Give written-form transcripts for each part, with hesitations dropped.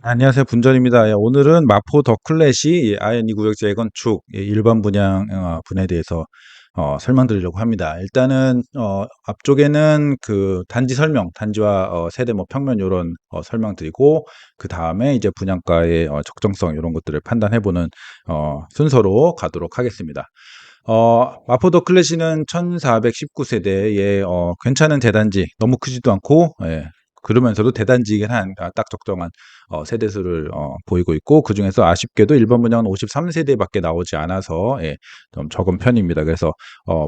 안녕하세요. 분전입니다. 예, 오늘은 마포 더 클래시 아이언 2구역 재건축 일반 분양 분에 대해서 설명드리려고 합니다. 일단은 앞쪽에는 그 단지 설명, 단지와 세대 뭐 평면 요런 설명드리고, 그 다음에 이제 분양가의 적정성 이런 것들을 판단해보는 순서로 가도록 하겠습니다. 마포 더 클래시는 1419세대의 괜찮은 대단지, 너무 크지도 않고, 예, 그러면서도 대단지이긴 한 딱 적정한 세대수를 보이고 있고, 그중에서 아쉽게도 일반 분양은 53세대밖에 나오지 않아서, 예, 좀 적은 편입니다. 그래서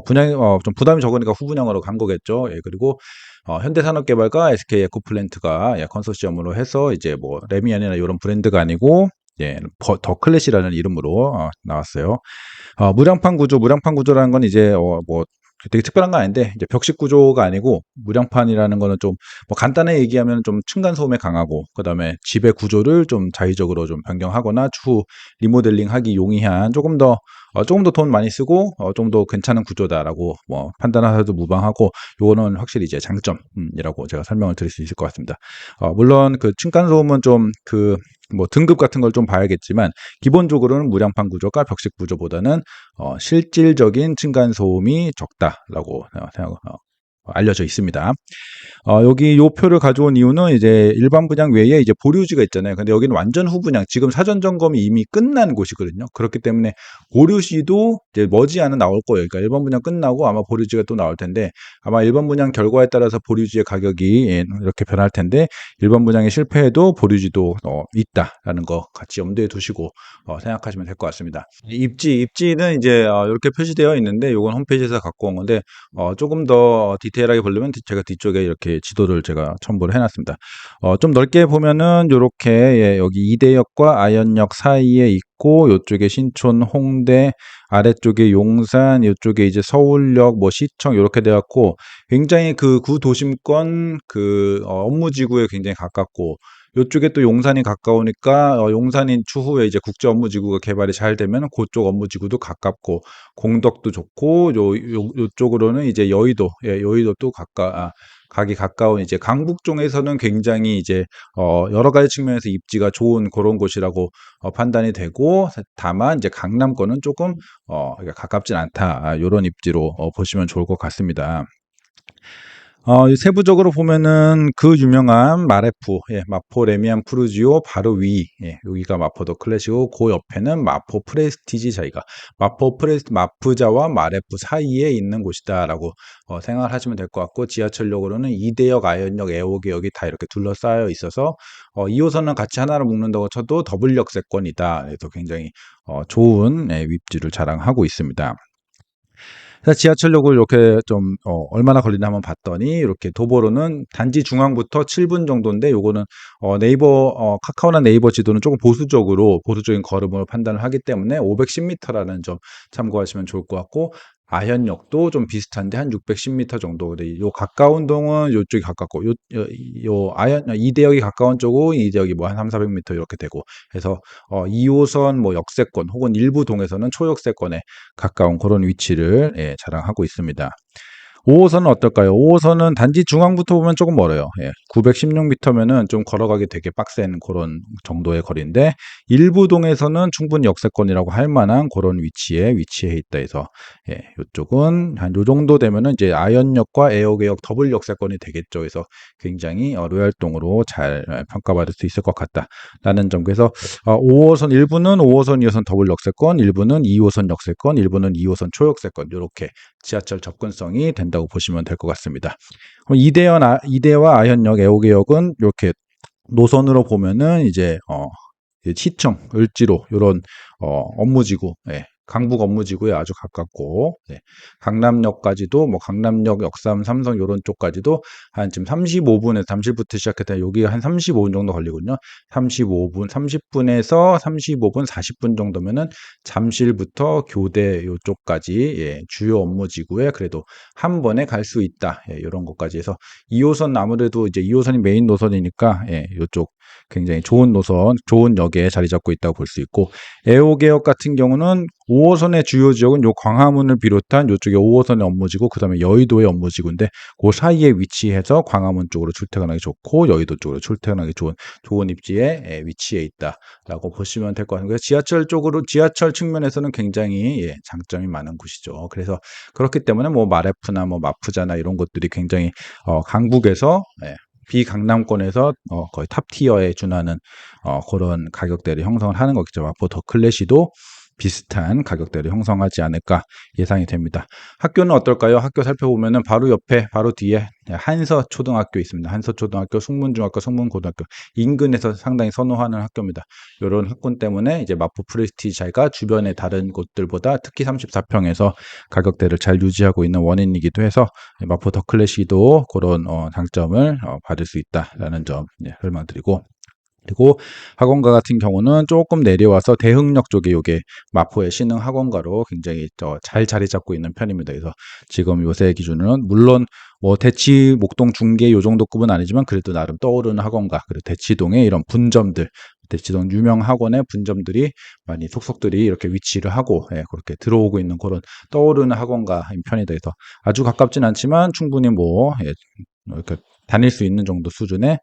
분양이 좀 부담이 적으니까 후분양으로 간 거겠죠. 예, 그리고 현대산업개발과 SK 에코플랜트가, 예, 컨소시엄으로 해서 이제 뭐 레미안이나 이런 브랜드가 아니고, 예, 더 클래시라는 이름으로 나왔어요. 무량판 구조라는 건 이제 뭐 되게 특별한 건 아닌데, 이제 벽식 구조가 아니고, 무량판이라는 거는 좀 뭐 간단하게 얘기하면 좀 층간 소음에 강하고, 그다음에 집의 구조를 좀 자의적으로 좀 변경하거나 추후 리모델링하기 용이한, 조금 더 돈 많이 쓰고 좀 더 괜찮은 구조다라고 뭐 판단하셔도 무방하고, 요거는 확실히 이제 장점이라고 제가 설명을 드릴 수 있을 것 같습니다. 물론 그 층간 소음은 좀 뭐 등급 같은 걸 좀 봐야겠지만, 기본적으로는 무량판 구조가 벽식 구조보다는 실질적인 층간 소음이 적다라고 알려져 있습니다. 여기 요 표를 가져온 이유는 이제 일반 분양 외에 이제 보류지가 있잖아요. 근데 여기는 완전 후분양, 지금 사전 점검이 이미 끝난 곳이거든요. 그렇기 때문에 보류시도 이제 머지않아 나올 거예요. 그러니까 일반 분양 끝나고 아마 보류지가 또 나올 텐데, 아마 일반 분양 결과에 따라서 보류지의 가격이 이렇게 변할 텐데, 일반 분양이 실패해도 보류지도 있다라는 거 같이 염두에 두시고 생각하시면 될 것 같습니다. 입지는 이제 이렇게 표시되어 있는데, 요건 홈페이지에서 갖고 온 건데, 조금 더 디테일하게 보려면 제가 뒤쪽에 이렇게 지도를 제가 첨부를 해놨습니다. 좀 넓게 보면은 요렇게, 예, 여기 이대역과 아현역 사이에 있고, 요쪽에 신촌, 홍대, 아래쪽에 용산, 요쪽에 이제 서울역, 뭐 시청 요렇게 돼갖고, 굉장히 그 구도심권 업무지구에 굉장히 가깝고, 요쪽에 또 용산이 가까우니까 용산인 추후에 이제 국제 업무지구가 개발이 잘 되면 그쪽 업무지구도 가깝고, 공덕도 좋고, 요쪽으로는 이제 여의도, 예, 여의도도 가기 가까운 이제 강북 쪽에서는 굉장히 이제 여러 가지 측면에서 입지가 좋은 그런 곳이라고 판단이 되고, 다만 이제 강남권은 조금 그러니까 가깝진 않다, 요런 입지로 보시면 좋을 것 같습니다. 세부적으로 보면은 그 유명한 마레프, 예, 마포 레미안 푸르지오 바로 위, 예, 여기가 마포 더 클래시고, 그 옆에는 마포 프레스티지, 저희가 마프자와 마레프 사이에 있는 곳이다라고 생각을 하시면 될 것 같고, 지하철역으로는 이대역, 아현역, 애호개역이 다 이렇게 둘러싸여 있어서 2호선은 같이 하나로 묶는다고 쳐도 더블 역세권이다. 그래서 굉장히 좋은, 예, 윗지를 자랑하고 있습니다. 그래서 지하철역을 이렇게 좀 얼마나 걸리나 한번 봤더니, 이렇게 도보로는 단지 중앙부터 7분 정도인데, 요거는 카카오나 네이버 지도는 조금 보수적인 걸음으로 판단을 하기 때문에 510m라는 점 참고하시면 좋을 것 같고, 아현역도 좀 비슷한데 한 610m 정도. 근데 요 가까운 동은 요쪽이 가깝고, 이대역이 가까운 쪽은 이대역이 뭐 한 3, 400m 이렇게 되고 해서 2호선 뭐 역세권 혹은 일부 동에서는 초역세권에 가까운 그런 위치를, 예, 자랑하고 있습니다. 5호선은 어떨까요? 5호선은 단지 중앙부터 보면 조금 멀어요. 예, 916m면은 좀 걸어가기 되게 빡센 그런 정도의 거리인데, 일부 동에서는 충분히 역세권이라고 할 만한 그런 위치에 있다 해서, 예, 이쪽은 한 요 정도 되면은 이제 아현역과 애호개역 더블 역세권이 되겠죠. 그래서 굉장히 로얄동으로 잘 평가받을 수 있을 것 같다라는 점. 그래서 5호선 일부는 5호선 2호선 더블 역세권, 일부는 2호선 역세권, 일부는 2호선 초역세권, 이렇게 지하철 접근성이 된다고 보시면 될 것 같습니다. 그럼 이대와 아현역, 애호개역은 이렇게 노선으로 보면은 이제 시청, 을지로 요런 업무지구, 예, 강북 업무지구에 아주 가깝고, 예, 강남역까지도 뭐 강남역, 역삼, 삼성 요런 쪽까지도 한 지금 35분에서 잠실부터 시작했다 여기 한 35분 정도 걸리거든요. 30분에서 35분, 40분 정도면은 잠실부터 교대 요쪽까지, 예, 주요 업무지구에 그래도 한 번에 갈 수 있다. 예, 요런 것까지 해서 2호선, 아무래도 이제 2호선이 메인 노선이니까, 예, 요쪽 굉장히 좋은 노선, 좋은 역에 자리 잡고 있다고 볼 수 있고, 애호개역 같은 경우는 5호선의 주요 지역은 요 광화문을 비롯한 요쪽에 5호선의 업무지구, 그 다음에 여의도의 업무지구인데, 그 사이에 위치해서 광화문 쪽으로 출퇴근하기 좋고, 여의도 쪽으로 출퇴근하기 좋은 입지에 위치해 있다라고 보시면 될 것 같아요. 지하철 쪽으로, 지하철 측면에서는 굉장히 장점이 많은 곳이죠. 그래서 그렇기 때문에 뭐 마레프나 뭐 마푸자나 이런 것들이 굉장히 강북에서 비강남권에서 거의 탑티어에 준하는 그런 가격대를 형성을 하는 거겠죠. 마포 더 클래시도 비슷한 가격대를 형성하지 않을까 예상이 됩니다. 학교는 어떨까요? 학교 살펴보면은 바로 옆에, 바로 뒤에 한서초등학교 있습니다. 한서초등학교, 숙문중학교, 숙문고등학교 인근에서 상당히 선호하는 학교입니다. 이런 학군 때문에 이제 마포 프레스티지가 주변의 다른 곳들보다 특히 34평에서 가격대를 잘 유지하고 있는 원인이기도 해서 마포 더 클래시도 그런 장점을 받을 수 있다라는 점 설명드리고, 그리고 학원가 같은 경우는 조금 내려와서 대흥역 쪽에 요게 마포의 신흥 학원가로 굉장히 잘 자리 잡고 있는 편입니다. 그래서 지금 요새 기준으로는 물론 뭐 대치, 목동, 중계 요 정도 급은 아니지만 그래도 나름 떠오르는 학원가, 그리고 대치동의 이런 분점들, 대치동 유명 학원의 분점들이 많이 속속들이 이렇게 위치를 하고 그렇게 들어오고 있는 그런 떠오르는 학원가인 편이다. 그래서 아주 가깝진 않지만 충분히 이렇게 다닐 수 있는 정도 수준의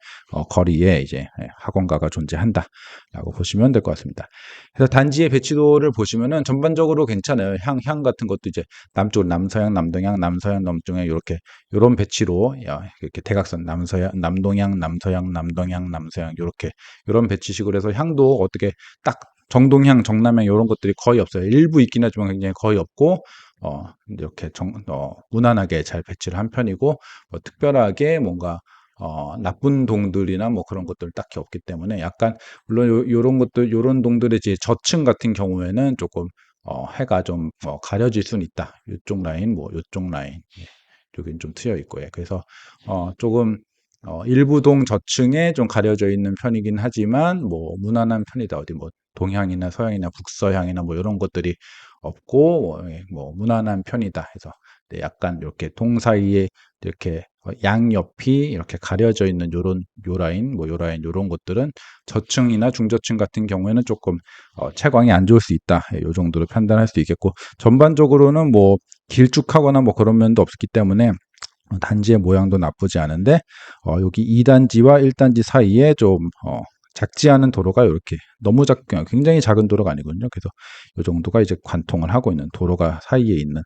거리에 이제 학원가가 존재한다라고 보시면 될 것 같습니다. 그래서 단지의 배치도를 보시면은 전반적으로 괜찮아요. 향 같은 것도 이제 남쪽 남서향, 남동향, 남서향, 남동향 이렇게 이런 배치로 이렇게 대각선 남서향, 남동향, 남서향, 남동향, 남서향 이렇게 이런 배치식으로 해서 향도 어떻게 딱 정동향, 정남향 이런 것들이 거의 없어요. 일부 있긴 하지만 굉장히 거의 없고 이렇게 무난하게 잘 배치를 한 편이고, 뭐 특별하게 뭔가 나쁜 동들이나 뭐 그런 것들 딱히 없기 때문에 약간 물론 요런 것들 요런 동들의 이제 저층 같은 경우에는 조금 해가 좀 가려질 수는 있다. 요쪽 라인 뭐 요쪽 라인 여긴 좀 트여 있고 그래서 조금 일부 동 저층에 좀 가려져 있는 편이긴 하지만 뭐 무난한 편이다. 어디 뭐 동향이나 서향이나 북서향이나 뭐 이런 것들이 없고 뭐 무난한 편이다 해서 약간 이렇게 동 사이에 이렇게 양옆이 이렇게 가려져 있는 요 라인 요 라인 요런 것들은 저층이나 중저층 같은 경우에는 조금 채광이 안 좋을 수 있다. 요 정도로 판단할 수 있겠고, 전반적으로는 뭐 길쭉하거나 뭐 그런 면도 없기 때문에 단지의 모양도 나쁘지 않은데 여기 2단지와 1단지 사이에 좀 작지 않은 도로가 이렇게 너무 굉장히 작은 도로가 아니거든요. 그래서 이 정도가 이제 관통을 하고 있는 도로가 사이에 있는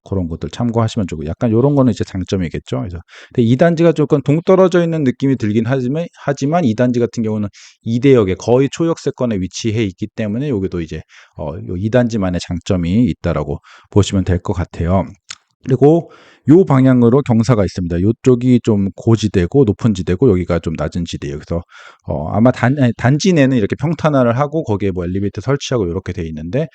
그런 것들 참고하시면 좋고, 약간 이런 거는 이제 장점이겠죠. 그래서 2단지가 조금 동떨어져 있는 느낌이 들긴 하지만 2단지 같은 경우는 2대역에 거의 초역세권에 위치해 있기 때문에 여기도 이제 요 2단지만의 장점이 있다라고 보시면 될 것 같아요. 그리고 요 방향으로 경사가 있습니다. 요쪽이 좀 고지대고 높은 지대고 여기가 좀 낮은 지대예요. 그래서 아마 단지 내는 이렇게 평탄화를 하고 거기에 뭐 엘리베이터 설치하고 이렇게 돼 있는데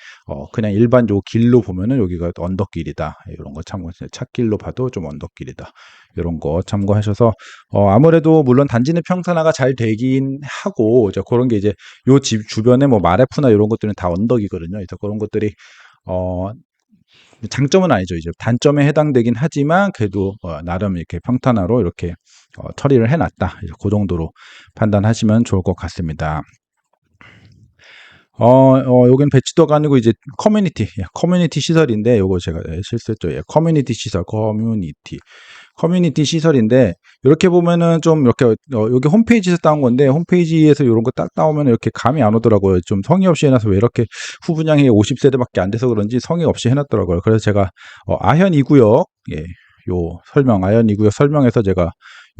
그냥 일반 요 길로 보면은 여기가 언덕길이다. 이런 거 참고하세요. 찻길로 봐도 좀 언덕길이다. 이런 거 참고하셔서 아무래도 물론 단지 내 평탄화가 잘 되긴 하고 그런 게 이제 요 집 주변에 뭐 마레프나 이런 것들은 다 언덕이거든요. 그래서 그런 것들이 장점은 아니죠. 이제 단점에 해당되긴 하지만 그래도 나름 이렇게 평탄화로 이렇게 처리를 해놨다. 그 정도로 판단하시면 좋을 것 같습니다. 여기는 배치도가 아니고 이제 커뮤니티 시설인데 요거 제가 실수했죠. 커뮤니티 시설, 커뮤니티 시설인데 이렇게 보면은 좀 이렇게 여기 홈페이지에서 따온 건데 홈페이지에서 이런 거 딱 나오면 이렇게 감이 안 오더라고요. 좀 성의 없이 해놔서 왜 이렇게 후분양이 50세대밖에 안 돼서 그런지 성의 없이 해놨더라고요. 그래서 제가 아현 2구역 요 아현 2구역 설명에서 제가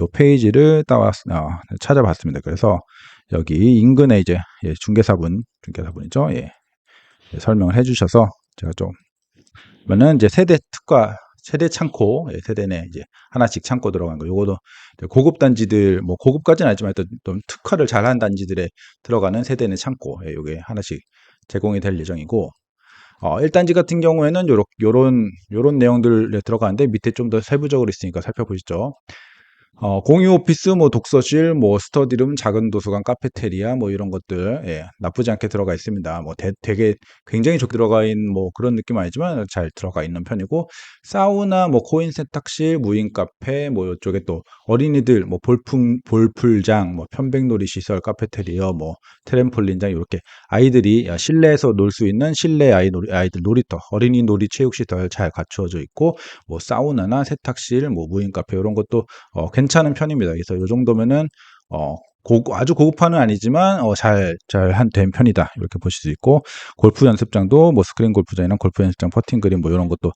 요 페이지를 찾아봤습니다. 그래서 여기 인근에 이제 중개사분이죠. 설명을 해주셔서 제가 좀 그러면은 이제 세대 창고, 세대 내 이제 하나씩 창고 들어간 거. 요거도 고급 단지들, 뭐 고급까지는 아니지만 좀 특화를 잘한 단지들에 들어가는 세대 내 창고. 요게 하나씩 제공이 될 예정이고, 1단지 같은 경우에는 요런 내용들에 들어가는데 밑에 좀 더 세부적으로 있으니까 살펴보시죠. 공유 오피스, 뭐 독서실, 뭐 스터디룸, 작은 도서관, 카페테리아, 뭐 이런 것들, 예, 나쁘지 않게 들어가 있습니다. 뭐 되게 굉장히 좋게 들어가 있는 뭐 그런 느낌 아니지만 잘 들어가 있는 편이고, 사우나, 뭐 코인 세탁실, 무인 카페, 뭐 이쪽에 또 어린이들, 뭐 볼풀장, 뭐 편백놀이 시설, 카페테리아, 뭐 트램폴린장 이렇게 아이들이 실내에서 놀 수 있는 실내 아이들 놀이터, 어린이 놀이 체육시설 잘 갖추어져 있고, 뭐 사우나나 세탁실, 뭐 무인 카페 이런 것도 괜찮은 편입니다. 그래서 요 정도면은 어 아주 고급화는 아니지만 잘 된 편이다. 이렇게 보실 수 있고, 골프 연습장도 뭐 스크린 골프장이나 골프 연습장, 퍼팅 그린 뭐 이런 것도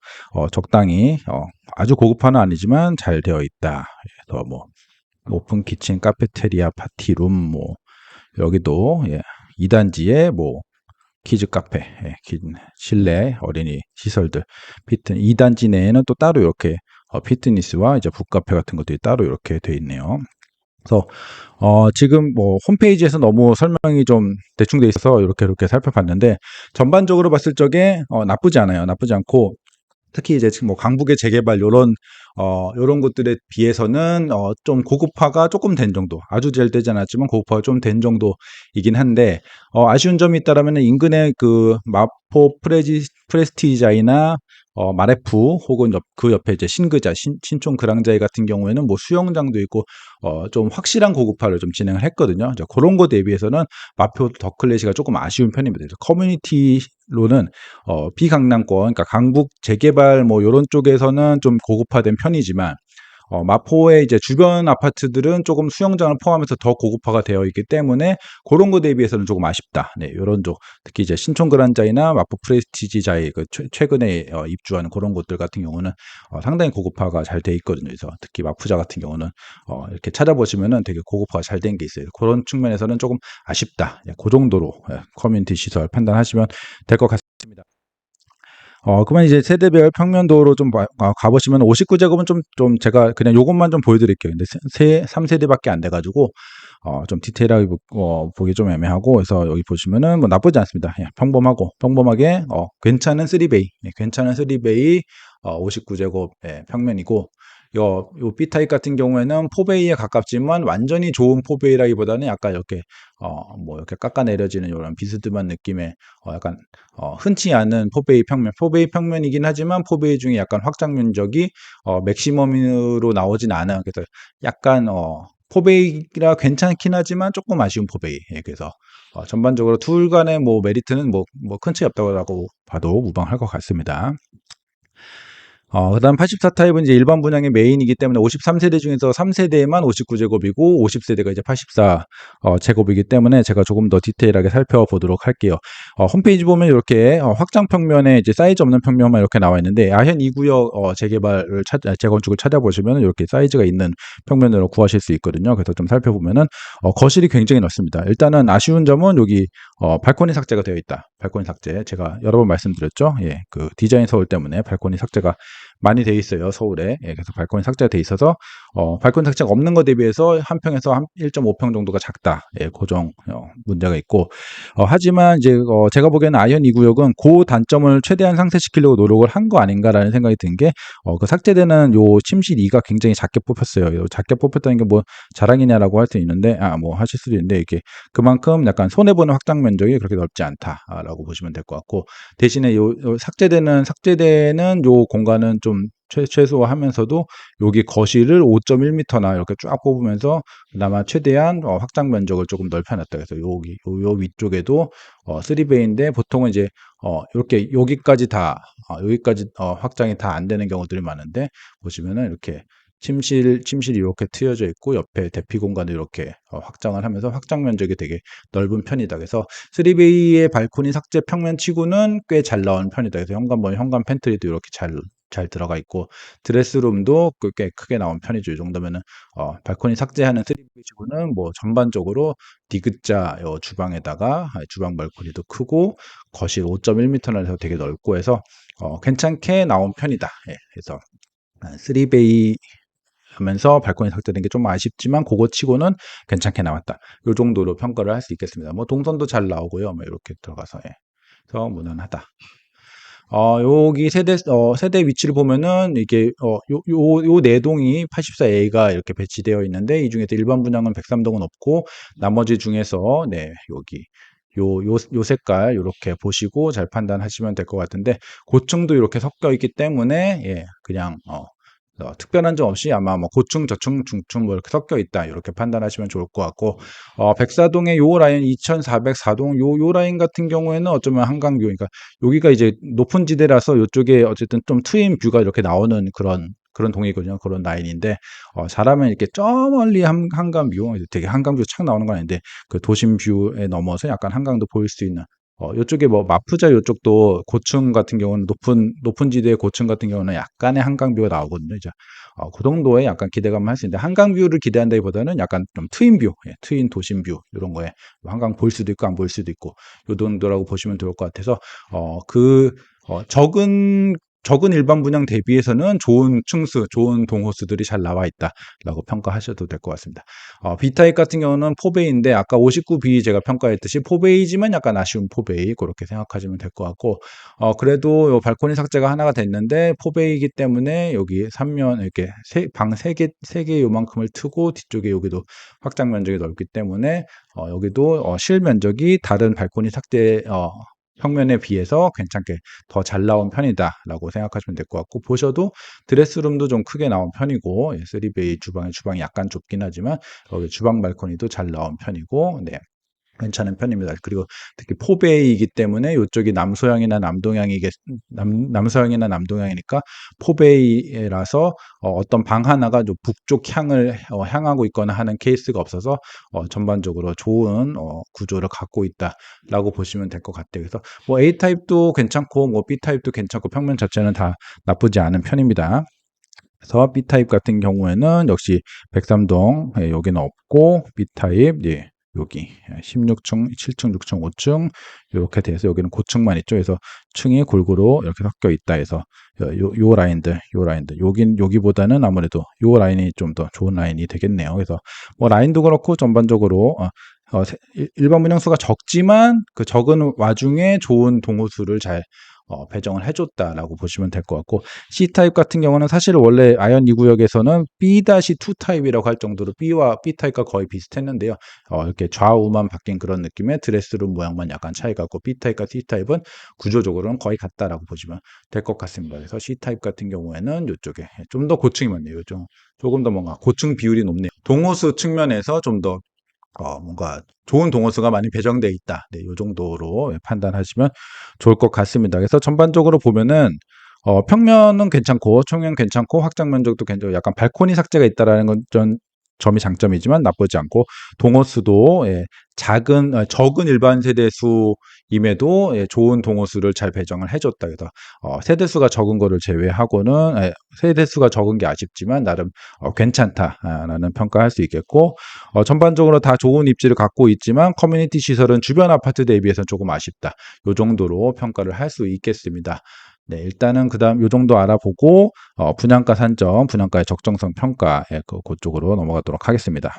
적당히 아주 고급화는 아니지만 잘 되어 있다. 그래서 뭐 오픈 키친, 카페테리아, 파티룸, 뭐 여기도, 예, 2단지에 뭐 키즈 카페, 예, 실내 어린이 시설들, 2단지 내에는 또 따로 이렇게 피트니스와 이제 북카페 같은 것들이 따로 이렇게 돼 있네요. 그래서 지금 뭐 홈페이지에서 너무 설명이 좀 대충 돼 있어서 이렇게 살펴봤는데, 전반적으로 봤을 적에 나쁘지 않아요. 나쁘지 않고, 특히 이제 지금 뭐 강북의 재개발 요런 것들에 비해서는 좀 고급화가 조금 된 정도, 아주 잘 되지 않았지만 고급화가 좀 된 정도이긴 한데, 아쉬운 점이 있다라면은 인근에 그 마포 프레스티자이나 마레프, 혹은 그 옆에 이제 신그자, 신촌 그랑자이 같은 경우에는 뭐 수영장도 있고 좀 확실한 고급화를 좀 진행을 했거든요. 그런 거 대비해서는 마포 더 클래시가 조금 아쉬운 편입니다. 그래서 커뮤니티로는 비강남권, 그러니까 강북 재개발 뭐 요런 쪽에서는 좀 고급화된 편이지만, 마포의 이제 주변 아파트들은 조금 수영장을 포함해서 더 고급화가 되어 있기 때문에 그런 거 대비해서는 조금 아쉽다. 네, 요런 쪽, 특히 이제 신촌 그란자이나 마포 프레스티지자이 그 최근에 입주하는 그런 곳들 같은 경우는 상당히 고급화가 잘 돼 있거든요. 그래서 특히 마푸자 같은 경우는 이렇게 찾아보시면은 되게 고급화가 잘 된 게 있어요. 그런 측면에서는 조금 아쉽다. 예, 그 정도로, 예, 커뮤니티 시설 판단하시면 될 것 같습니다. 그러면 이제 세대별 평면도로 좀 가보시면 59제곱은 좀 제가 그냥 요것만 좀 보여드릴게요. 근데 3세대밖에 안 돼가지고, 좀 디테일하게 보기 좀 애매하고, 그래서 여기 보시면은 뭐 나쁘지 않습니다. 예, 평범하게, 괜찮은 3베이, 예, 괜찮은 3베이, 59제곱, 예, 평면이고, 요 B타입 같은 경우에는 4베이에 가깝지만 완전히 좋은 4베이라기보다는 약간 이렇게, 뭐 이렇게 깎아내려지는 이런 비스듬한 느낌의, 약간 흔치 않은 포베이 평면이긴 하지만 포베이 중에 약간 확장 면적이 맥시멈으로 나오진 않아요. 그래서 약간 포베이라 괜찮긴 하지만 조금 아쉬운 포베이. 예, 그래서 전반적으로 둘 간의 뭐 메리트는 뭐 큰 차이 없다고 봐도 무방할 것 같습니다. 그다음 84 타입은 이제 일반 분양의 메인이기 때문에 53세대 중에서 3세대만 59제곱이고 50세대가 이제 84 제곱이기 때문에 제가 조금 더 디테일하게 살펴보도록 할게요. 홈페이지 보면 이렇게 확장 평면에 이제 사이즈 없는 평면만 이렇게 나와 있는데, 아현 2구역 재건축을 찾아보시면 이렇게 사이즈가 있는 평면으로 구하실 수 있거든요. 그래서 좀 살펴보면은 거실이 굉장히 넓습니다. 일단은 아쉬운 점은 여기 발코니 삭제가 되어 있다. 발코니 삭제 제가 여러 번 말씀드렸죠. 예, 그 디자인 서울 때문에 발코니 삭제가 많이 돼 있어요, 서울에. 예, 그래서 발코니 삭제가 돼 있어서 발코니 삭제가 없는 것 대비해서 한 평에서 1.5평 정도가 작다. 예, 고정 문제가 있고, 하지만 이제 제가 보기에는 아현 2구역은 그 단점을 최대한 상쇄시키려고 노력을 한 거 아닌가라는 생각이 든 게, 그 삭제되는 요 침실 2가 굉장히 작게 뽑혔어요. 요 작게 뽑혔다는 게 뭐 자랑이냐라고 할 수 있는데, 뭐 하실 수도 있는데, 이게 그만큼 약간 손해보는 확장 면적이 그렇게 넓지 않다라고 보시면 될 것 같고, 대신에 요 삭제되는 요 공간은 좀 최소화하면서도 여기 거실을 5.1m나 이렇게 쫙 뽑으면서 그나마 최대한 확장 면적을 조금 넓혀놨다. 그래서 요 위쪽에도 3베이인데, 보통은 이제 이렇게 여기까지 확장이 다 안 되는 경우들이 많은데, 보시면은 이렇게 침실이 이렇게 트여져 있고 옆에 대피 공간을 이렇게 확장을 하면서 확장 면적이 되게 넓은 편이다. 그래서 3베이의 발코니 삭제 평면치고는 꽤 잘 나온 편이다. 그래서 현관 팬트리도 이렇게 잘 들어가 있고, 드레스룸도 꽤 크게 나온 편이죠. 이 정도면은 발코니 삭제하는 3베이치고는 뭐 전반적으로 디귿자 주방에다가 주방 발코니도 크고 거실 5.1m나 해서 되게 넓고 해서 괜찮게 나온 편이다. 예, 그래서 3베이 하면서 발코니 삭제된 게 좀 아쉽지만 그거 치고는 괜찮게 나왔다. 이 정도로 평가를 할 수 있겠습니다. 뭐 동선도 잘 나오고요. 뭐 이렇게 들어가서, 예. 그래서 무난하다. 여기 세대 위치를 보면은 이게 요 네 동이 84A가 이렇게 배치되어 있는데 이 중에서 일반 분양은 103동은 없고 나머지 중에서 네, 여기 요 색깔 요렇게 보시고 잘 판단하시면 될 것 같은데 고층도 이렇게 섞여 있기 때문에 예, 그냥 특별한 점 없이 아마 뭐 고층, 저층, 중층 뭐 이렇게 섞여 있다 이렇게 판단하시면 좋을 것 같고 백사동의 요 라인 2404동 요 라인 같은 경우에는 어쩌면 한강뷰 그러니까 여기가 이제 높은 지대라서 요쪽에 어쨌든 좀 트인 뷰가 이렇게 나오는 그런 동이거든요. 그런 라인인데 잘하면 이렇게 저 멀리 한강뷰 되게 한강뷰 착 나오는 건 아닌데 그 도심 뷰에 넘어서 약간 한강도 보일 수 있는 요쪽에 뭐 마푸자 요쪽도 고층 같은 경우는 높은 지대의 고층 같은 경우는 약간의 한강뷰가 나오거든요. 이제 그 정도의 약간 기대감을 할 수 있는데 한강뷰를 기대한다기보다는 약간 좀 트윈뷰, 예, 트윈 도심뷰 이런 거에 한강 볼 수도 있고 안 볼 수도 있고 요 정도라고 보시면 좋을 것 같아서 적은 일반 분양 대비해서는 좋은 층수, 좋은 동호수들이 잘 나와 있다라고 평가하셔도 될 것 같습니다. B타입 같은 경우는 포베이인데 아까 59B 제가 평가했듯이 포베이지만 약간 아쉬운 포베이 그렇게 생각하시면 될 것 같고 그래도 요 발코니 삭제가 하나가 됐는데 포베이이기 때문에 여기 3면 이렇게 방 3개 요만큼을 트고 뒤쪽에 여기도 확장 면적이 넓기 때문에 여기도 실 면적이 다른 발코니 삭제 평면에 비해서 괜찮게 더 잘 나온 편이다라고 생각하시면 될 것 같고 보셔도 드레스룸도 좀 크게 나온 편이고 3베이 주방이 약간 좁긴 하지만 여기 주방 발코니도 잘 나온 편이고 네. 괜찮은 편입니다. 그리고 특히 포베이이기 때문에 이쪽이 남서양이나 남동향이니까 포베이라서 어떤 방 하나가 좀 북쪽 향을 향하고 있거나 하는 케이스가 없어서 전반적으로 좋은 구조를 갖고 있다라고 보시면 될 것 같아요. 그래서 뭐 A 타입도 괜찮고 뭐 B 타입도 괜찮고 평면 자체는 다 나쁘지 않은 편입니다. 그래서 B 타입 같은 경우에는 역시 103동 여기는 없고 B 타입 예. 여기 16층, 7층, 6층, 5층 이렇게 돼서 여기는 고층만 있죠. 그래서 층이 골고루 이렇게 섞여 있다 해서 요 라인들 여기보다는 아무래도 요 라인이 좀 더 좋은 라인이 되겠네요. 그래서 뭐 라인도 그렇고 전반적으로 일반 분양수가 적지만 그 적은 와중에 좋은 동호수를 잘 배정을 해줬다라고 보시면 될 것 같고 C타입 같은 경우는 사실 원래 아현 2구역에서는 B-2 타입이라고 할 정도로 B와 B타입과 거의 비슷했는데요. 이렇게 좌우만 바뀐 그런 느낌의 드레스룸 모양만 약간 차이가 있고 B타입과 C타입은 구조적으로는 거의 같다라고 보시면 될 것 같습니다. 그래서 C타입 같은 경우에는 이쪽에 좀 더 고층이 많네요. 조금 더 뭔가 고층 비율이 높네요. 동호수 측면에서 좀 더 뭔가 좋은 동호수가 많이 배정돼 있다. 네, 요 정도로 판단하시면 좋을 것 같습니다. 그래서 전반적으로 보면은 평면은 괜찮고 총면 괜찮고 확장 면적도 괜찮고 약간 발코니 삭제가 있다라는 건 점이 장점이지만 나쁘지 않고 동호수도 예, 적은 일반 세대수임에도 예, 좋은 동호수를 잘 배정을 해줬다. 그래서 세대수가 적은 거를 제외하고는 세대수가 적은 게 아쉽지만 나름 괜찮다라는 평가할 수 있겠고 전반적으로 다 좋은 입지를 갖고 있지만 커뮤니티 시설은 주변 아파트 대비해서 조금 아쉽다. 요 정도로 평가를 할 수 있겠습니다. 네, 일단은 그다음 요 정도 알아보고 분양가 산정, 분양가의 적정성 평가 그쪽으로 넘어가도록 하겠습니다.